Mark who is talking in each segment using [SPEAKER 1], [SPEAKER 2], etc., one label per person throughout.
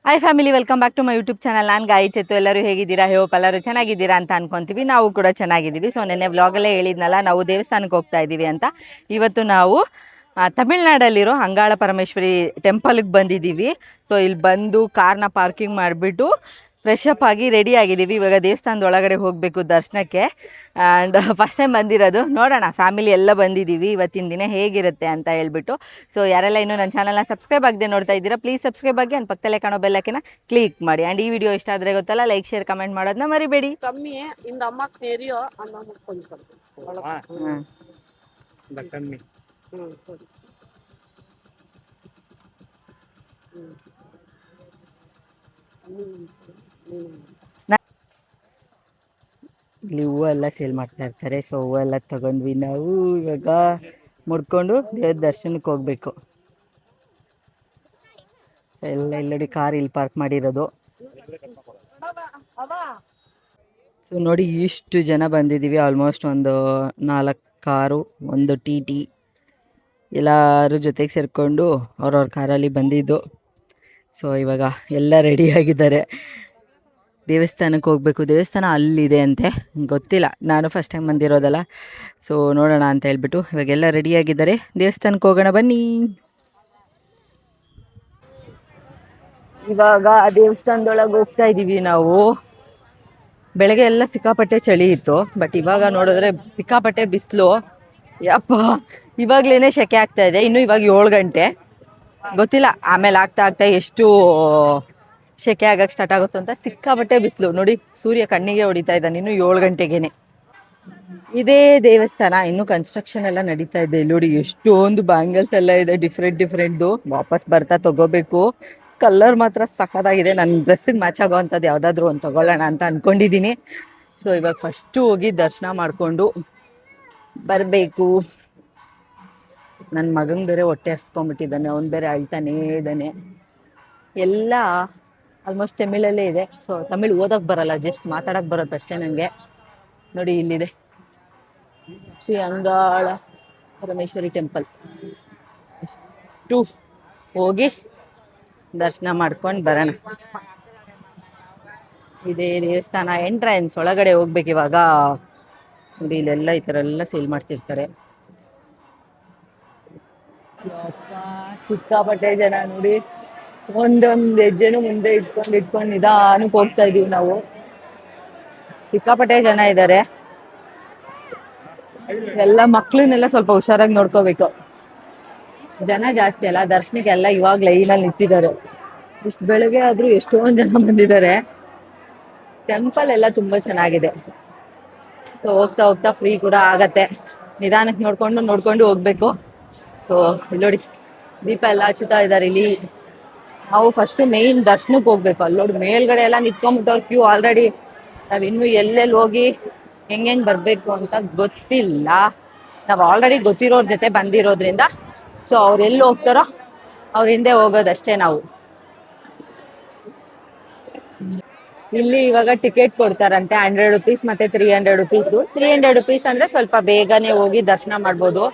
[SPEAKER 1] Hi family, welcome back to my YouTube channel. ನಾನು ಗಾಯಿ ಚೆತ್ತು. ಎಲ್ಲರೂ ಹೇಗಿದ್ದೀರಾ? ಹೋಪ್ ಎಲ್ಲರೂ ಚೆನ್ನಾಗಿದ್ದೀರಾ ಅಂತ ಅನ್ಕೊಂತೀವಿ. ನಾವು ಕೂಡ ಚೆನ್ನಾಗಿದ್ದೀವಿ. ಸೊ ನೆನ್ನೆ ವ್ಲಾಗಲ್ಲೇ ಹೇಳಿದ್ನಲ್ಲ, ನಾವು ದೇವಸ್ಥಾನಕ್ಕೆ ಹೋಗ್ತಾ ಇದ್ದೀವಿ ಅಂತ. ಇವತ್ತು ನಾವು ತಮಿಳ್ನಾಡಲ್ಲಿರೋ ಅಂಗಾಳ ಪರಮೇಶ್ವರಿ ಟೆಂಪಲ್ಗೆ ಬಂದಿದ್ದೀವಿ. ಸೊ ಇಲ್ಲಿ ಬಂದು ಕಾರ್ನ ಪಾರ್ಕಿಂಗ್ ಮಾಡಿಬಿಟ್ಟು ಫ್ರೆಶ್ ಅಪ್ ಆಗಿ ರೆಡಿ ಆಗಿದ್ದೀವಿ. ಇವಾಗ ದೇವಸ್ಥಾನದ ಒಳಗಡೆ ಹೋಗಬೇಕು ದರ್ಶನಕ್ಕೆ. ಆ್ಯಂಡ್ ಫಸ್ಟ್ ಟೈಮ್ ಬಂದಿರೋದು. ನೋಡೋಣ, ಫ್ಯಾಮಿಲಿ ಎಲ್ಲ ಬಂದಿದ್ದೀವಿ ಇವತ್ತಿನ ದಿನ ಹೇಗಿರುತ್ತೆ ಅಂತ ಹೇಳ್ಬಿಟ್ಟು. ಸೊ ಯಾರೆಲ್ಲ ಇನ್ನೂ ನನ್ನ ಚಾನಲ್ನ ಸಬ್ಸ್ಕ್ರೈಬ್ ಆಗದೆ ನೋಡ್ತಾ ಇದ್ದೀರಾ, ಪ್ಲೀಸ್ ಸಬ್ಸ್ಕ್ರೈಬ್ ಆಗಿ ಅಂಡ್ ಪಕ್ಕದಲ್ಲೇ ಕಾಣೋ ಬೆಲ್ಲೈಕನ್ನ ಕ್ಲಿಕ್ ಮಾಡಿ. ಆ್ಯಂಡ್ ಈ ವಿಡಿಯೋ ಇಷ್ಟ ಆದರೆ ಗೊತ್ತಲ್ಲ, ಲೈಕ್ ಶೇರ್ ಕಮೆಂಟ್ ಮಾಡೋದನ್ನ ಮರಿಬೇಡಿ.
[SPEAKER 2] ಕಮ್ಮಿ ಇಂದ ಅಮ್ಮಕ್ಕೆ ನೆರಿಯೋ ಅನ್ನ ಮುಟ್ಕೊಂಡು
[SPEAKER 3] ಕಮ್ಮಿ
[SPEAKER 1] ಇಲ್ಲಿ ಹೂವು ಎಲ್ಲ ಸೇಲ್ ಮಾಡ್ತಾ ಇರ್ತಾರೆ. ಸೊ ಹೂವೆಲ್ಲ ತಗೊಂಡ್ವಿ. ನಾವು ಇವಾಗ ಮುಡ್ಕೊಂಡು ದೇವ್ರ ದರ್ಶನಕ್ಕೆ ಹೋಗ್ಬೇಕು. ಎಲ್ಲ ಇಲ್ಲಡಿ ಕಾರ್ ಇಲ್ಲಿ ಪಾರ್ಕ್ ಮಾಡಿರೋದು. ಸೊ ನೋಡಿ, ಇಷ್ಟು ಜನ ಬಂದಿದ್ದೀವಿ. ಆಲ್ಮೋಸ್ಟ್ ಒಂದು 4 ಕಾರು, ಒಂದು ಟಿ ಎಲ್ಲರೂ ಜೊತೆಗೆ ಸೇರಿಕೊಂಡು ಅವ್ರವ್ರ ಕಾರಲ್ಲಿ ಬಂದಿದ್ದು. ಸೊ ಇವಾಗ ಎಲ್ಲ ರೆಡಿಯಾಗಿದ್ದಾರೆ, ದೇವಸ್ಥಾನಕ್ಕೆ ಹೋಗಬೇಕು. ದೇವಸ್ಥಾನ ಅಲ್ಲಿದೆ ಅಂತೆ, ಗೊತ್ತಿಲ್ಲ, ನಾನು ಫಸ್ಟ್ ಟೈಮ್ ಬಂದಿರೋದಲ್ಲ. ಸೊ ನೋಡೋಣ ಅಂತ ಹೇಳ್ಬಿಟ್ಟು ಇವಾಗೆಲ್ಲ ರೆಡಿಯಾಗಿದ್ದಾರೆ. ದೇವಸ್ಥಾನಕ್ಕೆ ಹೋಗೋಣ ಬನ್ನಿ. ಇವಾಗ ದೇವಸ್ಥಾನದೊಳಗೆ ಹೋಗ್ತಾ ಇದ್ದೀವಿ ನಾವು. ಬೆಳಗ್ಗೆ ಎಲ್ಲ ಸಿಕ್ಕಾಪಟ್ಟೆ ಚಳಿ ಇತ್ತು, ಬಟ್ ಇವಾಗ ನೋಡಿದ್ರೆ ಸಿಕ್ಕಾಪಟ್ಟೆ ಬಿಸಿಲು. ಯಪ್ಪ, ಇವಾಗ್ಲೇನೆ ಸೆಕೆ ಆಗ್ತಾ ಇದೆ. ಇನ್ನು ಇವಾಗ 7 ಗಂಟೆ, ಗೊತ್ತಿಲ್ಲ ಆಮೇಲೆ ಆಗ್ತಾ ಎಷ್ಟು ಸೆಕೆ ಆಗಕ್ಕೆ ಸ್ಟಾರ್ಟ್ ಆಗುತ್ತೋ ಅಂತ. ಸಿಕ್ಕಾಪಟ್ಟೆ ಬಿಸಿಲು ನೋಡಿ, ಸೂರ್ಯ ಕಣ್ಣಿಗೆ ಹೊಡಿತಾ ಇದ್ದಾನೆ ಇನ್ನು 7 ಗಂಟೆಗೇನೆ. ಇದೇ ದೇವಸ್ಥಾನ, ಇನ್ನು ಕನ್ಸ್ಟ್ರಕ್ಷನ್ ಎಲ್ಲ ನಡೀತಾ ಇದೆ. ನೋಡಿ ಎಷ್ಟೊಂದು ಬ್ಯಾಂಗಲ್ಸ್ ಎಲ್ಲ ಇದೆ, ಡಿಫ್ರೆಂಟ್ದು. ವಾಪಸ್ ಬರ್ತಾ ತಗೋಬೇಕು. ಕಲರ್ ಮಾತ್ರ ಸಖತ್ತಾಗಿದೆ. ನನ್ನ ಡ್ರೆಸ್ಸಿಗೆ ಮ್ಯಾಚ್ ಆಗೋವಂಥದ್ದು ಯಾವುದಾದ್ರೂ ಒಂದು ತಗೊಳ್ಳೋಣ ಅಂತ ಅಂದ್ಕೊಂಡಿದ್ದೀನಿ. ಸೊ ಇವಾಗ ಫಸ್ಟು ಹೋಗಿ ದರ್ಶನ ಮಾಡಿಕೊಂಡು ಬರಬೇಕು. ನನ್ನ ಮಗಂಗೆ ಬೇರೆ ಹೊಟ್ಟೆ ಹಸ್ಕೊಂಡ್ಬಿಟ್ಟಿದ್ದಾನೆ, ಅವ್ನು ಬೇರೆ ಅಳ್ತಾನೇ ಇದ್ದಾನೆ. ಎಲ್ಲ ಆಲ್ಮೋಸ್ಟ್ ತಮಿಳಲ್ಲೇ ಇದೆ. ಸೊ ತಮಿಳ್ ಓದೋಕ್ಕೆ ಬರಲ್ಲ, ಜಸ್ಟ್ ಮಾತಾಡೋಕ್ಕೆ ಬರುತ್ತೆ ಅಷ್ಟೇ ನನಗೆ. ನೋಡಿ ಇಲ್ಲಿದೆ ಶ್ರೀ ಅಂಗಾಳ ಪರಮೇಶ್ವರಿ ಟೆಂಪಲ್. ಹೋಗಿ ದರ್ಶನ ಮಾಡ್ಕೊಂಡು ಬರೋಣ. ಇದೇ ದೇವಸ್ಥಾನ ಎಂಟ್ರೆನ್ಸ್. ಒಳಗಡೆ ಹೋಗ್ಬೇಕು ಇವಾಗ. ನೋಡಿ ಇಲ್ಲೆಲ್ಲ ಈ ಥರ ಎಲ್ಲ ಸೇಲ್ ಮಾಡ್ತಿರ್ತಾರೆ. ಸಿಕ್ಕಾಪಟ್ಟೆ ಜನ ನೋಡಿ, ಒಂದೊಂದು ಹೆಜ್ಜೆನೂ ಮುಂದೆ ಇಟ್ಕೊಂಡು ನಿಧಾನಕ್ಕೆ ಹೋಗ್ತಾ ಇದೀವಿ ನಾವು. ಸಿಕ್ಕಾಪಟ್ಟೆ ಜನ ಇದ್ದಾರೆ. ಎಲ್ಲ ಮಕ್ಳನ್ನೆಲ್ಲ ಸ್ವಲ್ಪ ಹುಷಾರಾಗಿ ನೋಡ್ಕೋಬೇಕು. ಜನ ಜಾಸ್ತಿ ಅಲ್ಲ, ದರ್ಶನಕ್ಕೆಲ್ಲ ಇವಾಗ ಲೈನಲ್ಲಿ ನಿಂತಿದ್ದಾರೆ. ಇಷ್ಟು ಬೆಳಗ್ಗೆ ಆದ್ರೂ ಎಷ್ಟೊಂದು ಜನ ಬಂದಿದ್ದಾರೆ. ಟೆಂಪಲ್ ಎಲ್ಲ ತುಂಬಾ ಚೆನ್ನಾಗಿದೆ. ಸೊ ಹೋಗ್ತಾ ಫ್ರೀ ಕೂಡ ಆಗತ್ತೆ. ನಿಧಾನಕ್ಕೆ ನೋಡ್ಕೊಂಡು ಹೋಗ್ಬೇಕು. ಸೊ ಇಲ್ಲಿ ನೋಡಿ, ದೀಪ ಎಲ್ಲ ಹಚ್ಚುತ್ತಾ ಇದ್ದಾರೆ ಇಲ್ಲಿ. ನಾವು ಫಸ್ಟ್ ಮೇನ್ ದರ್ಶನಕ್ಕೆ ಹೋಗ್ಬೇಕು. ಅಲ್ಲಿ ನೋಡಿ ಮೇಲ್ಗಡೆ ಎಲ್ಲ ನಿಂತ್ಕೊಂಡ್ಬಿಟ್ಟವ್ರು ಕ್ಯೂ ಆಲ್ರೆಡಿ. ನಾವ್ ಇನ್ನು ಎಲ್ಲೆಲ್ಲಿ ಹೋಗಿ ಹೆಂಗ್ ಬರ್ಬೇಕು ಅಂತ ಗೊತ್ತಿಲ್ಲ. ನಾವ್ ಆಲ್ರೆಡಿ ಗೊತ್ತಿರೋರ್ ಜೊತೆ ಬಂದಿರೋದ್ರಿಂದ ಸೊ ಅವ್ರು ಎಲ್ಲಿ ಹೋಗ್ತಾರೋ ಅವ್ರ ಹಿಂದೆ ಹೋಗೋದಷ್ಟೇ ನಾವು. ಇಲ್ಲಿ ಇವಾಗ ಟಿಕೆಟ್ ಕೊಡ್ತಾರಂತೆ, 100 ರುಪೀಸ್ ಮತ್ತೆ 300 ರುಪೀಸ್. 300 ರುಪೀಸ್ ಅಂದ್ರೆ ಸ್ವಲ್ಪ ಬೇಗನೆ ಹೋಗಿ ದರ್ಶನ ಮಾಡ್ಬೋದು.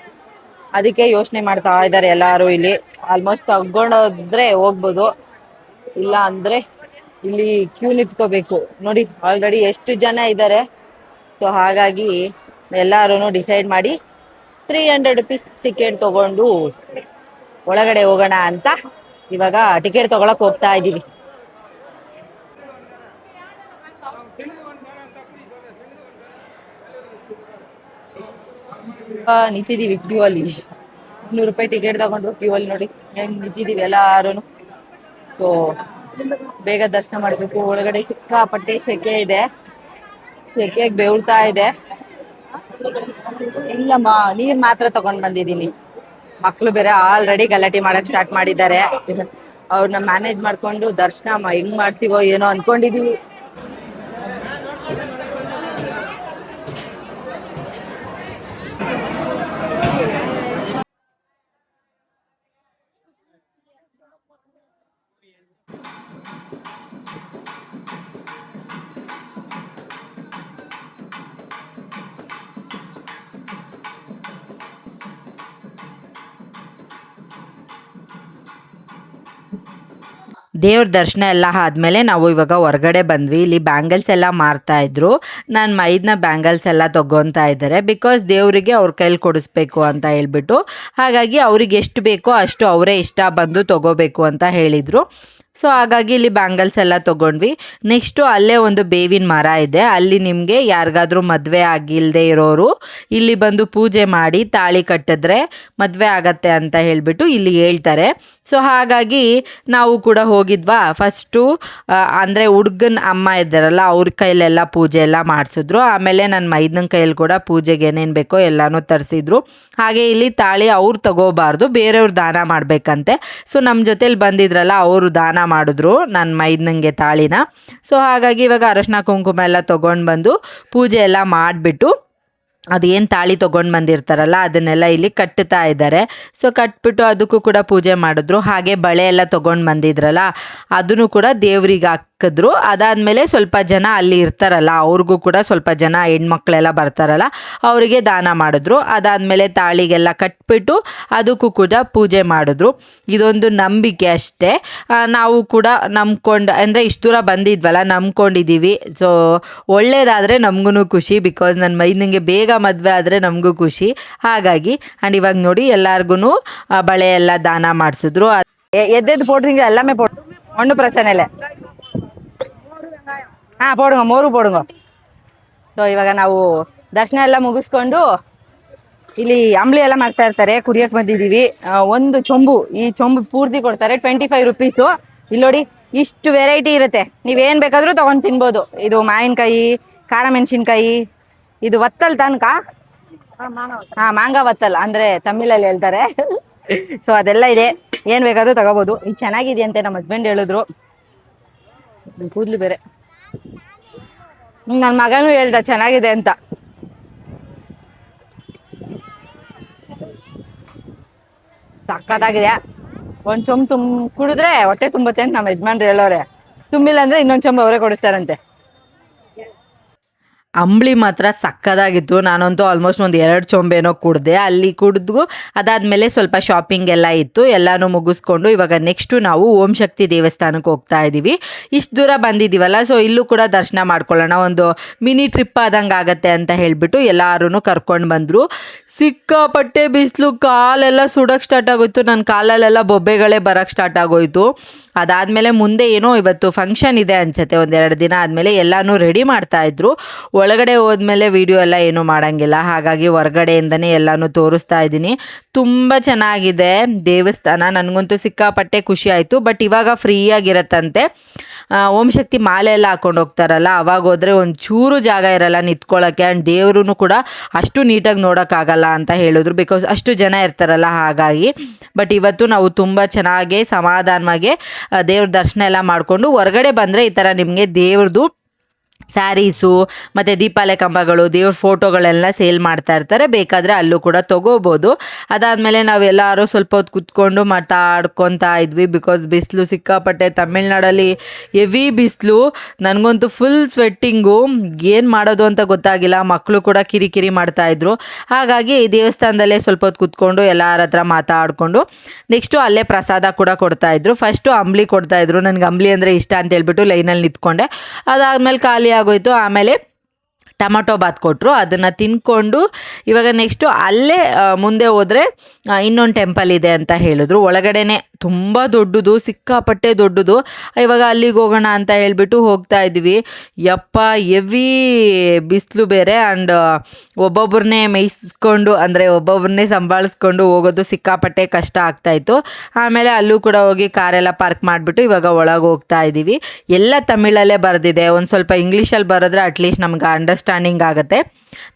[SPEAKER 1] ಅದಕ್ಕೆ ಯೋಚನೆ ಮಾಡ್ತಾ ಇದ್ದಾರೆ ಎಲ್ಲಾರು. ಇಲ್ಲಿ ಆಲ್ಮೋಸ್ಟ್ ತಗೊಂಡೋದ್ರೆ ಹೋಗ್ಬೋದು, ಇಲ್ಲ ಅಂದ್ರೆ ಇಲ್ಲಿ ಕ್ಯೂ ನಿಂತ್ಕೋಬೇಕು. ನೋಡಿ ಆಲ್ರೆಡಿ ಎಷ್ಟು ಜನ ಇದ್ದಾರೆ. ಸೊ ಹಾಗಾಗಿ ಎಲ್ಲಾರು ಡಿಸೈಡ್ ಮಾಡಿ 300 ರುಪೀಸ್ ಟಿಕೆಟ್ ತಗೊಂಡು ಒಳಗಡೆ ಹೋಗೋಣ ಅಂತ ಇವಾಗ ಟಿಕೆಟ್ ತಗೊಳಕ್ ಹೋಗ್ತಾ ಇದೀವಿ. ನಿಂತಿದೀವಿ ಕ್ಯೂ ಅಲ್ಲಿ. 100 ರೂಪಾಯಿ ಟಿಕೆಟ್ ತಗೊಂಡ್ರು ಕ್ಯೂ ಅಲ್ಲಿ. ನೋಡಿ ಹೆಂಗ್ ನಿಂತಿದೀವಿ ಎಲ್ಲಾರು. ಸೊ ಬೇಗ ದರ್ಶನ ಮಾಡ್ಬೇಕು. ಒಳಗಡೆ ಸಿಕ್ಕಾಪಟ್ಟೆ ಸೆಕೆ ಇದೆ, ಸೆಕೆಗೆ ಬೆವಳ್ತಾ ಇದೆ. ಇಲ್ಲಮ್ಮ, ನೀರ್ ಮಾತ್ರ ತಗೊಂಡ್ ಬಂದಿದ್ದೀನಿ. ಮಕ್ಳು ಬೇರೆ ಆಲ್ರೆಡಿ ಗಲಾಟೆ ಮಾಡಕ್ ಸ್ಟಾರ್ಟ್ ಮಾಡಿದ್ದಾರೆ. ಅವ್ರನ್ನ ಮ್ಯಾನೇಜ್ ಮಾಡ್ಕೊಂಡು ದರ್ಶನ ಹೆಂಗ್ ಮಾಡ್ತೀವೋ ಏನೋ ಅನ್ಕೊಂಡಿದೀವಿ.
[SPEAKER 3] ದೇವ್ರ ದರ್ಶನ ಎಲ್ಲ ಆದಮೇಲೆ ನಾವು ಇವಾಗ ಹೊರಗಡೆ ಬಂದ್ವಿ. ಇಲ್ಲಿ ಬ್ಯಾಂಗಲ್ಸ್ ಎಲ್ಲ ಮಾರ್ತಾಯಿದ್ರು. ನಾನು ಮೈದ್ನ ಬ್ಯಾಂಗಲ್ಸ್ ಎಲ್ಲ ತೊಗೊತಾ ಇದ್ದಾರೆ, ಬಿಕಾಸ್ ದೇವರಿಗೆ ಅವ್ರ ಕೈಲಿ ಕೊಡಿಸ್ಬೇಕು ಅಂತ ಹೇಳ್ಬಿಟ್ಟು. ಹಾಗಾಗಿ ಅವ್ರಿಗೆ ಎಷ್ಟು ಬೇಕೋ ಅಷ್ಟು ಅವರೇ ಇಷ್ಟ ಬಂದು ತೊಗೋಬೇಕು ಅಂತ ಹೇಳಿದರು. ಸೊ ಹಾಗಾಗಿ ಇಲ್ಲಿ ಬ್ಯಾಂಗಲ್ಸ್ ಎಲ್ಲ ತೊಗೊಂಡ್ವಿ. ನೆಕ್ಸ್ಟು ಅಲ್ಲೇ ಒಂದು ಬೇವಿನ ಮರ ಇದೆ. ಅಲ್ಲಿ ನಿಮಗೆ ಯಾರಿಗಾದ್ರೂ ಮದುವೆ ಆಗಿಲ್ಲದೆ ಇರೋರು ಇಲ್ಲಿ ಬಂದು ಪೂಜೆ ಮಾಡಿ ತಾಳಿ ಕಟ್ಟಿದ್ರೆ ಮದುವೆ ಆಗತ್ತೆ ಅಂತ ಹೇಳಿಬಿಟ್ಟು ಇಲ್ಲಿ ಹೇಳ್ತಾರೆ. ಸೊ ಹಾಗಾಗಿ ನಾವು ಕೂಡ ಹೋಗಿದ್ವಾ. ಫಸ್ಟು ಅಂದರೆ ಹುಡುಗನ ಅಮ್ಮ ಇದ್ದಾರಲ್ಲ ಅವ್ರ ಕೈಲೆಲ್ಲ ಪೂಜೆ ಎಲ್ಲ ಮಾಡಿಸಿದ್ರು. ಆಮೇಲೆ ನನ್ನ ಮೈದನ ಕೈಯಲ್ಲಿ ಕೂಡ ಪೂಜೆಗೆ ಏನೇನು ಬೇಕೋ ಎಲ್ಲನೂ ತರಿಸಿದ್ರು. ಹಾಗೆ ಇಲ್ಲಿ ತಾಳಿ ಅವ್ರು ತಗೋಬಾರ್ದು, ಬೇರೆಯವ್ರು ದಾನ ಮಾಡಬೇಕಂತೆ. ಸೊ ನಮ್ಮ ಜೊತೇಲಿ ಬಂದಿದ್ರಲ್ಲ ಅವರು ದಾನ ಮಾಡಿದ್ರು ನನ್ನ ಮೈದನಂಗೆ ತಾಳಿನ. ಸೊ ಹಾಗಾಗಿ ಇವಾಗ ಅರಶಿನ ಕುಂಕುಮ ಎಲ್ಲ ತೊಗೊಂಡು ಬಂದು ಪೂಜೆ ಎಲ್ಲ ಮಾಡಿಬಿಟ್ಟು ಅದೇನು ತಾಳಿ ತೊಗೊಂಡು ಬಂದಿರ್ತಾರಲ್ಲ ಅದನ್ನೆಲ್ಲ ಇಲ್ಲಿ ಕಟ್ಟುತ್ತಾ ಇದ್ದಾರೆ. ಸೊ ಕಟ್ಬಿಟ್ಟು ಅದಕ್ಕೂ ಕೂಡ ಪೂಜೆ ಮಾಡಿದ್ರು. ಹಾಗೆ ಬಳೆ ಎಲ್ಲ ತೊಗೊಂಡು ಬಂದಿದ್ರಲ್ಲ ಅದನ್ನು ಕೂಡ ದೇವ್ರಿಗೆ ಹಾಕಿದ್ರು. ಅದಾದಮೇಲೆ ಸ್ವಲ್ಪ ಜನ ಅಲ್ಲಿ ಇರ್ತಾರಲ್ಲ ಅವ್ರಿಗೂ ಕೂಡ ಸ್ವಲ್ಪ ಜನ ಹೆಣ್ಮಕ್ಳೆಲ್ಲ ಬರ್ತಾರಲ್ಲ ಅವರಿಗೆ ದಾನ ಮಾಡಿದ್ರು. ಅದಾದಮೇಲೆ ತಾಳಿಗೆಲ್ಲ ಕಟ್ಬಿಟ್ಟು ಅದಕ್ಕೂ ಕೂಡ ಪೂಜೆ ಮಾಡಿದ್ರು. ಇದೊಂದು ನಂಬಿಕೆ ಅಷ್ಟೇ. ನಾವು ಕೂಡ ನಂಬ್ಕೊಂಡು ಅಂದರೆ ಇಷ್ಟು ದೂರ ಬಂದಿದ್ವಲ್ಲ ನಂಬ್ಕೊಂಡಿದ್ದೀವಿ. ಸೊ ಒಳ್ಳೇದಾದರೆ ನಮಗೂ ಖುಷಿ, ಬಿಕಾಸ್ ನನ್ನ ಮೈದನಿಗೆ ಬೇಗ ಮದುವೆ ಆದರೆ ನಮಗೂ ಖುಷಿ. ಹಾಗಾಗಿ ಆ್ಯಂಡ್ ಇವಾಗ ನೋಡಿ ಎಲ್ಲರಿಗೂ ಬಳೆ ಎಲ್ಲ ದಾನ ಮಾಡಿಸಿದ್ರು.
[SPEAKER 1] எது போடுறீங்க? எல்லாமே ஒன்றும் பிரச்சனை இல்லை. போடுங்க, மோರು போடுங்க. ಸೊ ಇವಾಗ ನಾವು ದರ್ಶನ ಎಲ್ಲ ಮುಗಿಸ್ಕೊಂಡು ಇಲ್ಲಿ ಅಂಬ್ಲಿ ಎಲ್ಲ ಮಾಡ್ತಾ ಇರ್ತಾರೆ, ಕುಡಿಯಕ್ಕೆ ಬಂದಿದ್ದೀವಿ. ಒಂದು ಚೊಂಬು, ಈ ಚೊಂಬು ಪೂರ್ತಿ ಕೊಡ್ತಾರೆ, 25 ರೂಪೀಸು. ಇಲ್ಲಿ ನೋಡಿ ಇಷ್ಟು ವೆರೈಟಿ ಇರುತ್ತೆ, ನೀವೇನು ಬೇಕಾದರೂ ತೊಗೊಂಡು ತಿನ್ಬೋದು. ಇದು ಮಾವಿನಕಾಯಿ, ಖಾರ ಮೆಣಸಿನ್ಕಾಯಿ, ಇದು ವತ್ತಲ್ ತನಕ ಮಾಂಗ ವತ್ತಲ್ ಅಂದರೆ ತಮಿಳಲ್ಲಿ ಹೇಳ್ತಾರೆ. ಸೊ ಅದೆಲ್ಲ ಇದೆ, ಏನು ಬೇಕಾದರೂ ತಗೋಬೋದು. ಇದು ಚೆನ್ನಾಗಿದೆ ಅಂತೆ ನಮ್ಮ ಹಸ್ಬೆಂಡ್ ಹೇಳಿದ್ರು. ಕೂದಲು ಬೇರೆ ನನ್ನ ಮಗನೂ ಹೇಳ್ದ ಚೆನ್ನಾಗಿದೆ ಅಂತ. ಸಕ್ಕತ್ತಾಗಿದೆ. ಒಂದು ಚೊಂಬು ಕುಡಿದ್ರೆ ಹೊಟ್ಟೆ ತುಂಬುತ್ತೆ ಅಂತ ನಮ್ಮ ಯಜಮಾನ್ರು ಹೇಳೋರೆ. ತುಂಬಿಲ್ಲ ಅಂದರೆ ಇನ್ನೊಂದು ಚೊಂಬು ಅವರೇ ಕೊಡಿಸ್ತಾರಂತೆ.
[SPEAKER 3] ಅಂಬ್ಲಿ ಮಾತ್ರ ಸಕ್ಕದಾಗಿತ್ತು. ನಾನಂತೂ ಆಲ್ಮೋಸ್ಟ್ ಒಂದು 2 ಚೊಂಬೇನೋ ಕುಡಿದೆ. ಅಲ್ಲಿ ಕುಡಿದು ಅದಾದಮೇಲೆ ಸ್ವಲ್ಪ ಶಾಪಿಂಗ್ ಎಲ್ಲ ಇತ್ತು. ಎಲ್ಲನೂ ಮುಗಿಸ್ಕೊಂಡು ಇವಾಗ ನೆಕ್ಸ್ಟು ನಾವು ಓಂ ಶಕ್ತಿ ದೇವಸ್ಥಾನಕ್ಕೆ ಹೋಗ್ತಾ ಇದ್ದೀವಿ. ಇಷ್ಟು ದೂರ ಬಂದಿದ್ದೀವಲ್ಲ, ಸೊ ಇಲ್ಲೂ ಕೂಡ ದರ್ಶನ ಮಾಡ್ಕೊಳ್ಳೋಣ, ಒಂದು ಮಿನಿ ಟ್ರಿಪ್ ಆದಂಗೆ ಆಗತ್ತೆ ಅಂತ ಹೇಳಿಬಿಟ್ಟು ಎಲ್ಲರೂ ಕರ್ಕೊಂಡು ಬಂದರು. ಸಿಕ್ಕಾಪಟ್ಟೆ ಬಿಸಿಲು, ಕಾಲೆಲ್ಲ ಸುಡೋಕ್ಕೆ ಸ್ಟಾರ್ಟ್ ಆಗೋಯ್ತು. ನನ್ನ ಕಾಲಲ್ಲೆಲ್ಲ ಬೊಬ್ಬೆಗಳೇ ಬರೋಕ್ಕೆ ಸ್ಟಾರ್ಟ್ ಆಗೋಯ್ತು. ಅದಾದಮೇಲೆ ಮುಂದೆ ಏನೋ ಇವತ್ತು ಫಂಕ್ಷನ್ ಇದೆ ಅನಿಸುತ್ತೆ, 1-2 ದಿನ ಆದಮೇಲೆ ಎಲ್ಲನೂ ರೆಡಿ ಮಾಡ್ತಾಯಿದ್ರು. ಒಳಗಡೆ ಹೋದ್ಮೇಲೆ ವಿಡಿಯೋ ಎಲ್ಲ ಏನೂ ಮಾಡೋಂಗಿಲ್ಲ, ಹಾಗಾಗಿ ಹೊರಗಡೆಯಿಂದನೇ ಎಲ್ಲನೂ ತೋರಿಸ್ತಾ ಇದ್ದೀನಿ. ತುಂಬ ಚೆನ್ನಾಗಿದೆ ದೇವಸ್ಥಾನ, ನನಗಂತೂ ಸಿಕ್ಕಾಪಟ್ಟೆ ಖುಷಿ ಆಯಿತು. ಬಟ್ ಇವಾಗ ಫ್ರೀಯಾಗಿರತ್ತಂತೆ. ಓಂ ಶಕ್ತಿ ಮಾಲೆ ಎಲ್ಲ ಹಾಕೊಂಡು ಹೋಗ್ತಾರಲ್ಲ ಅವಾಗ ಹೋದರೆ ಒಂಚೂರು ಜಾಗ ಇರಲ್ಲ ನಿಂತ್ಕೊಳ್ಳೋಕ್ಕೆ. ಆ್ಯಂಡ್ ದೇವ್ರೂ ಕೂಡ ಅಷ್ಟು ನೀಟಾಗಿ ನೋಡೋಕ್ಕಾಗಲ್ಲ ಅಂತ ಹೇಳಿದ್ರು, ಬಿಕಾಸ್ ಅಷ್ಟು ಜನ ಇರ್ತಾರಲ್ಲ ಹಾಗಾಗಿ. ಬಟ್ ಇವತ್ತು ನಾವು ತುಂಬ ಚೆನ್ನಾಗಿ ಸಮಾಧಾನವಾಗಿ ದೇವ್ರ ದರ್ಶನ ಎಲ್ಲ ಮಾಡಿಕೊಂಡು ಹೊರಗಡೆ ಬಂದರೆ ಈ ಥರ ನಿಮಗೆ ದೇವ್ರದ್ದು ಸ್ಯಾರೀಸು ಮತ್ತು ದೀಪಾಲೆ ಕಂಬಗಳು, ದೇವ್ರ ಫೋಟೋಗಳೆಲ್ಲ ಸೇಲ್ ಮಾಡ್ತಾ ಇರ್ತಾರೆ, ಬೇಕಾದರೆ ಅಲ್ಲೂ ಕೂಡ ತೊಗೋಬೋದು. ಅದಾದಮೇಲೆ ನಾವೆಲ್ಲರೂ ಸ್ವಲ್ಪ ಹೊತ್ತು ಕೂತ್ಕೊಂಡು ಮಾತಾಡ್ಕೊತಾ ಇದ್ವಿ, ಬಿಕಾಸ್ ಬಿಸಿಲು ಸಿಕ್ಕಾಪಟ್ಟೆ. ತಮಿಳ್ನಾಡಲ್ಲಿ ಹೆವಿ ಬಿಸಿಲು, ನನಗಂತೂ ಫುಲ್ ಸ್ವೆಟ್ಟಿಂಗು, ಏನು ಮಾಡೋದು ಅಂತ ಗೊತ್ತಾಗಿಲ್ಲ. ಮಕ್ಕಳು ಕೂಡ ಕಿರಿಕಿರಿ ಮಾಡ್ತಾಯಿದ್ರು. ಹಾಗಾಗಿ ದೇವಸ್ಥಾನದಲ್ಲೇ ಸ್ವಲ್ಪ ಹೊತ್ತು ಕೂತ್ಕೊಂಡು ಎಲ್ಲರ ಹತ್ರ ಮಾತಾಡಿಕೊಂಡು ನೆಕ್ಸ್ಟು ಅಲ್ಲೇ ಪ್ರಸಾದ ಕೂಡ ಕೊಡ್ತಾಯಿದ್ರು. ಫಸ್ಟು ಅಂಬ್ಲಿ ಕೊಡ್ತಾಯಿದ್ರು, ನನಗೆ ಅಂಬ್ಲಿ ಅಂದರೆ ಇಷ್ಟ ಅಂತ ಹೇಳ್ಬಿಟ್ಟು ಲೈನಲ್ಲಿ ನಿಂತ್ಕೊಂಡೆ. ಅದಾದಮೇಲೆ ಖಾಲಿ ಆಗೋಯ್ತು. ಆಮೇಲೆ ಟೊಮಟೊ ಬಾತ್ ಕೊಟ್ಟರು, ಅದನ್ನು ತಿನ್ಕೊಂಡು ಇವಾಗ ನೆಕ್ಸ್ಟು ಅಲ್ಲೇ ಮುಂದೆ ಹೋದರೆ ಇನ್ನೊಂದು ಟೆಂಪಲ್ ಇದೆ ಅಂತ ಹೇಳಿದ್ರು. ಒಳಗಡೆನೆ ತುಂಬ ದೊಡ್ಡದು, ಸಿಕ್ಕಾಪಟ್ಟೆ ದೊಡ್ಡದು. ಇವಾಗ ಅಲ್ಲಿಗೆ ಹೋಗೋಣ ಅಂತ ಹೇಳಿಬಿಟ್ಟು ಹೋಗ್ತಾ ಇದ್ವಿ. ಯಪ್ಪ ಹೆವಿ ಬಿಸಿಲು ಬೇರೆ. ಆ್ಯಂಡ್ ಒಬ್ಬೊಬ್ಬರನ್ನೇ ಮೇಯಿಸ್ಕೊಂಡು ಅಂದರೆ ಒಬ್ಬೊಬ್ಬರನ್ನೇ ಸಂಭಾಳಿಸ್ಕೊಂಡು ಹೋಗೋದು ಸಿಕ್ಕಾಪಟ್ಟೆ ಕಷ್ಟ ಆಗ್ತಾಯಿತ್ತು. ಆಮೇಲೆ ಅಲ್ಲೂ ಕೂಡ ಹೋಗಿ ಕಾರೆಲ್ಲ ಪಾರ್ಕ್ ಮಾಡಿಬಿಟ್ಟು ಇವಾಗ ಒಳಗೆ ಹೋಗ್ತಾ ಇದ್ದೀವಿ. ಎಲ್ಲ ತಮಿಳಲ್ಲೇ ಬರೆದಿದೆ, ಒಂದು ಸ್ವಲ್ಪ ಇಂಗ್ಲೀಷಲ್ಲಿ ಬರೆದ್ರೆ ಅಟ್ಲೀಸ್ಟ್ ನಮ್ಗೆ ಅಂಡರ್ಸ್ಟ್ಯಾಂಡಿಂಗ್ ಆಗುತ್ತೆ.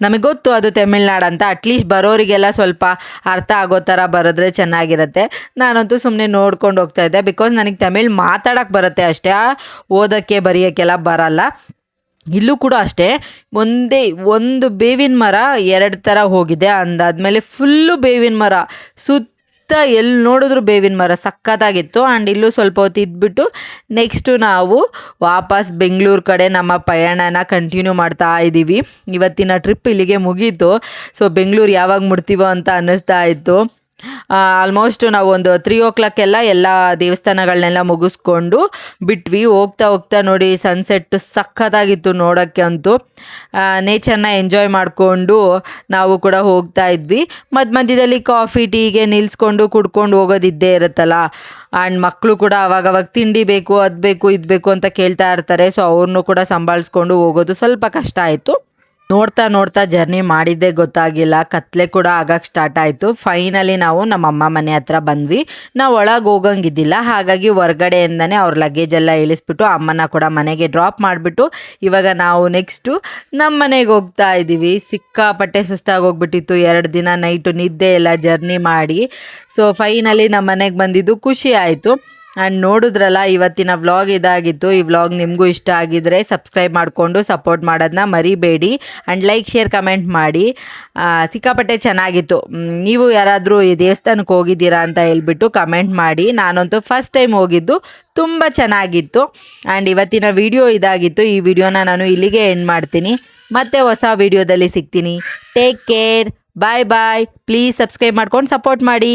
[SPEAKER 3] ನಮಗೆ ಗೊತ್ತು ಅದು ತಮಿಳ್ನಾಡು ಅಂತ, ಅಟ್ಲೀಸ್ಟ್ ಬರೋರಿಗೆಲ್ಲ ಸ್ವಲ್ಪ ಅರ್ಥ ಆಗೋ ಥರ ಬರೆದ್ರೆ ಚೆನ್ನಾಗಿರುತ್ತೆ. ನಾನಂತೂ ಸುಮ್ಮನೆ ನೋಡ್ಕೊಂಡು ಹೋಗ್ತಾ ಇದ್ದೆ, ಬಿಕಾಸ್ ನನಗೆ ತಮಿಳ್ ಮಾತಾಡೋಕ್ಕೆ ಬರುತ್ತೆ ಅಷ್ಟೇ, ಓದೋಕ್ಕೆ ಬರೆಯೋಕ್ಕೆಲ್ಲ ಬರಲ್ಲ. ಇಲ್ಲೂ ಕೂಡ ಅಷ್ಟೇ, ಒಂದು ಬೇವಿನ ಮರ 2 ಥರ ಹೋಗಿದೆ. ಅಂದಾದ್ಮೇಲೆ ಫುಲ್ಲು ಬೇವಿನ ಮರ, ಎಲ್ಲಿ ನೋಡಿದ್ರು ಬೇವಿನ ಮರ, ಸಕ್ಕತ್ತಾಗಿತ್ತು. ಆ್ಯಂಡ್ ಇಲ್ಲೂ ಸ್ವಲ್ಪ ಹೊತ್ತು ಇದ್ಬಿಟ್ಟು ನೆಕ್ಸ್ಟು ನಾವು ವಾಪಸ್ ಬೆಂಗಳೂರು ಕಡೆ ನಮ್ಮ ಪಯಣನ ಕಂಟಿನ್ಯೂ ಮಾಡ್ತಾ ಇದ್ದೀವಿ. ಇವತ್ತಿನ ಟ್ರಿಪ್ ಇಲ್ಲಿಗೆ ಮುಗೀತು. ಸೊ ಬೆಂಗಳೂರು ಯಾವಾಗ ಮುಟ್ತೀವೋ ಅಂತ ಅನ್ನಿಸ್ತಾ ಇತ್ತು. ಆಲ್ಮೋಸ್ಟ್ ನಾವು ಒಂದು 3 ಎಲ್ಲ ದೇವಸ್ಥಾನಗಳನ್ನೆಲ್ಲ ಮುಗಿಸ್ಕೊಂಡು ಬಿಟ್ವಿ. ಹೋಗ್ತಾ ಹೋಗ್ತಾ ನೋಡಿ ಸನ್ಸೆಟ್ ಸಖತ್ತಾಗಿತ್ತು ನೋಡೋಕ್ಕೆ ಅಂತೂ. ನೇಚರ್ನ ಎಂಜಾಯ್ ಮಾಡಿಕೊಂಡು ನಾವು ಕೂಡ ಹೋಗ್ತಾ ಇದ್ವಿ. ಮಧ್ಯದಲ್ಲಿ ಕಾಫಿ ಟೀಗೆ ನಿಲ್ಲಿಸ್ಕೊಂಡು ಕುಡ್ಕೊಂಡು ಹೋಗೋದಿದ್ದೇ ಇರುತ್ತಲ್ಲ. ಆ್ಯಂಡ್ ಮಕ್ಕಳು ಕೂಡ ಅವಾಗವಾಗ ತಿಂಡಿ ಬೇಕು, ಅದು ಬೇಕು, ಇದು ಬೇಕು ಅಂತ ಕೇಳ್ತಾ ಇರ್ತಾರೆ. ಸೊ ಅವ್ರನ್ನೂ ಕೂಡ ಸಂಭಾಳಿಸ್ಕೊಂಡು ಹೋಗೋದು ಸ್ವಲ್ಪ ಕಷ್ಟ ಆಯಿತು. ನೋಡ್ತಾ ಜರ್ನಿ ಮಾಡಿದ್ದೇ ಗೊತ್ತಾಗಿಲ್ಲ. ಕತ್ಲೆ ಕೂಡ ಆಗಕ್ಕೆ ಸ್ಟಾರ್ಟ್ ಆಯಿತು. ಫೈನಲಿ ನಾವು ನಮ್ಮ ಅಮ್ಮ ಮನೆ ಹತ್ರ ಬಂದ್ವಿ. ನಾವು ಒಳಗೆ ಹೋಗಂಗಿದ್ದಿಲ್ಲ, ಹಾಗಾಗಿ ಹೊರ್ಗಡೆಯಿಂದನೇ ಅವ್ರ ಲಗೇಜ್ ಎಲ್ಲ ಇಳಿಸ್ಬಿಟ್ಟು ಅಮ್ಮನ ಕೂಡ ಮನೆಗೆ ಡ್ರಾಪ್ ಮಾಡಿಬಿಟ್ಟು ಇವಾಗ ನಾವು ನೆಕ್ಸ್ಟು ನಮ್ಮ ಮನೆಗೆ ಹೋಗ್ತಾ ಇದ್ದೀವಿ. ಸಿಕ್ಕಾಪಟ್ಟೆ ಸುಸ್ತಾಗಿ ಹೋಗ್ಬಿಟ್ಟಿತ್ತು. 2 ದಿನ ನೈಟು ನಿದ್ದೆ ಎಲ್ಲ ಜರ್ನಿ ಮಾಡಿ. ಸೊ ಫೈನಲಿ ನಮ್ಮ ಮನೆಗೆ ಬಂದಿದ್ದು ಖುಷಿ ಆಯಿತು. ಆ್ಯಂಡ್ ನೋಡಿದ್ರಲ್ಲ, ಇವತ್ತಿನ ವ್ಲಾಗ್ ಇದಾಗಿತ್ತು. ಈ ವ್ಲಾಗ್ ನಿಮಗೂ ಇಷ್ಟ ಆಗಿದ್ರೆ ಸಬ್ಸ್ಕ್ರೈಬ್ ಮಾಡಿಕೊಂಡು ಸಪೋರ್ಟ್ ಮಾಡೋದನ್ನ ಮರಿಬೇಡಿ. ಆ್ಯಂಡ್ ಲೈಕ್, ಶೇರ್, ಕಮೆಂಟ್ ಮಾಡಿ. ಸಿಕ್ಕಾಪಟ್ಟೆ ಚೆನ್ನಾಗಿತ್ತು. ನೀವು ಯಾರಾದರೂ ಈ ದೇವಸ್ಥಾನಕ್ಕೆ ಹೋಗಿದ್ದೀರಾ ಅಂತ ಹೇಳ್ಬಿಟ್ಟು ಕಮೆಂಟ್ ಮಾಡಿ. ನಾನಂತೂ ಫಸ್ಟ್ ಟೈಮ್ ಹೋಗಿದ್ದು, ತುಂಬ ಚೆನ್ನಾಗಿತ್ತು. ಆ್ಯಂಡ್ ಇವತ್ತಿನ ವಿಡಿಯೋ ಇದಾಗಿತ್ತು. ಈ ವಿಡಿಯೋನ ನಾನು ಇಲ್ಲಿಗೆ ಎಂಡ್ ಮಾಡ್ತೀನಿ. ಮತ್ತೆ ಹೊಸ ವಿಡಿಯೋದಲ್ಲಿ ಸಿಗ್ತೀನಿ. Take care, bye bye. Please subscribe ಮಾಡ್ಕೊಂಡು ಸಪೋರ್ಟ್ ಮಾಡಿ.